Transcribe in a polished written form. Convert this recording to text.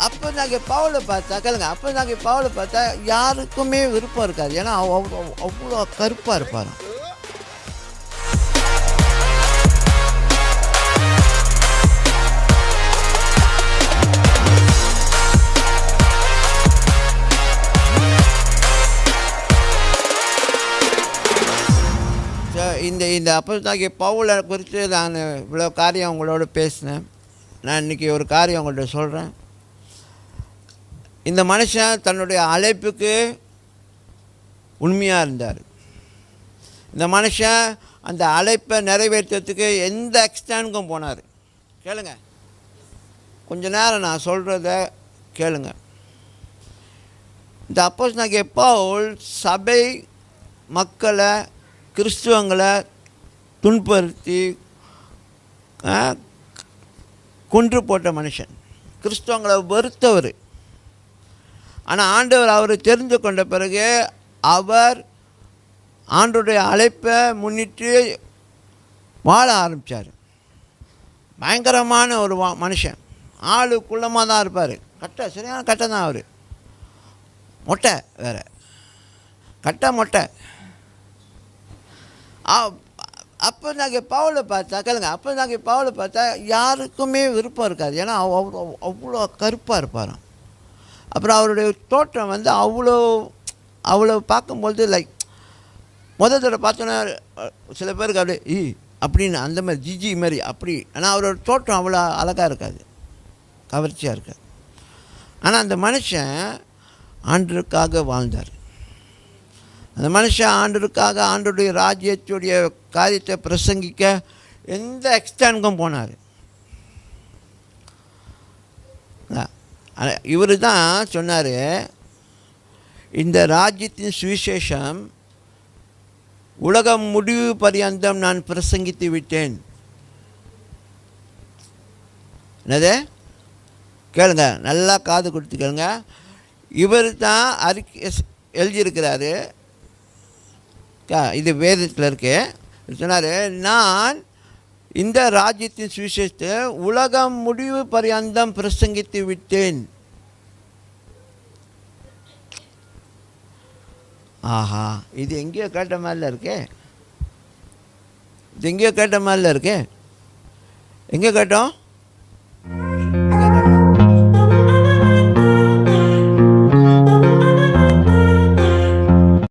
அப்போ நாங்கள் பவுலை பார்த்தா கேளுங்க, அப்போ நாங்கள் பவுலை பார்த்தா யாருக்குமே விருப்பம் இருக்காது. ஏன்னா அவ்வளோ கருப்பாக இருப்பார். இந்த அப்போஸ்தலனாகிய பவுலை குறித்து நான் இவ்வளோ காரியம் உங்களோட பேசினேன். நான் இன்றைக்கி ஒரு காரியம் உங்கள்கிட்ட சொல்கிறேன். இந்த மனுஷன் தன்னுடைய அழைப்புக்கு உண்மையாக இருந்தார். இந்த மனுஷன் அந்த அழைப்பை நிறைவேற்றத்துக்கு எந்த எக்ஸ்டெண்டுக்கும் போனார். கேளுங்க, கொஞ்ச நேரம் நான் சொல்கிறத கேளுங்க. இந்த அப்போஸ்தலனாகிய பவுல் சபை மக்களை, கிறிஸ்துவங்களை துன்புறுத்தி கொன்று போட்ட மனுஷன், கிறிஸ்துவங்களை வெறுத்தவர். ஆனால் ஆண்டவர் அவரை தெரிந்து கொண்ட பிறகு அவர் ஆண்டவருடைய அழைப்பை முன்னிட்டு வாழ ஆரம்பித்தார். பயங்கரமான ஒரு மனுஷன், ஆளு குள்ளமாக தான் இருப்பார். கட்டை, சரியான கட்டை தான் அவர். மொட்டை வேறு, கட்டை மொட்டை. அப்போ நாங்கள் பவுலை பார்த்தா கேளுங்க, அப்போ நாங்கள் பவுலை பார்த்தா யாருக்குமே விருப்பம் இருக்காது. ஏன்னா அவ்வளோ கருப்பாக இருப்பார். அப்புறம் அவருடைய தோற்றம் வந்து அவ்வளோ பார்க்கும்பொழுது லைக் முதல் தடவை பார்த்தோன்னா சில பேருக்கு அப்படியே அப்படின்னு அந்த மாதிரி ஜிஜி மாதிரி அப்படி. ஆனால் அவரோட தோற்றம் அவ்வளோ அழகாக இருக்காது, கவர்ச்சியாக இருக்காது. ஆனால் அந்த மனுஷன் ஆண்டவருக்காக வாழ்ந்தார். அந்த மனுஷன் ஆண்டவருக்காக ஆண்டவருடைய ராஜ்யத்துடைய காரியத்தை பிரசங்கிக்க எந்த எக்ஸ்டெண்டுக்கும் போனார். இவர் தான் சொன்னார், இந்த ராஜ்யத்தின் சுவிசேஷம் உலகம் முடிவு பரியந்தம் நான் பிரசங்கித்து விட்டேன். என்னது கேளுங்க, நல்லா காது கொடுத்து கேளுங்க. இவர் தான் எழுதியிருக்கிறாரு, இது வேதத்தில் இருக்கு. சொன்னார், நான் இந்த ராஜ்யத்தின் சுவிசேஷத்தை உலகம் முடிவு பரியந்தம் பிரசங்கித்து விட்டேன். ஆஹா, இது எங்கேயோ கேட்ட மாதிரில இருக்கே. இது எங்கேயோ கேட்ட மாதிரில இருக்கே. எங்கே கேட்டோம்?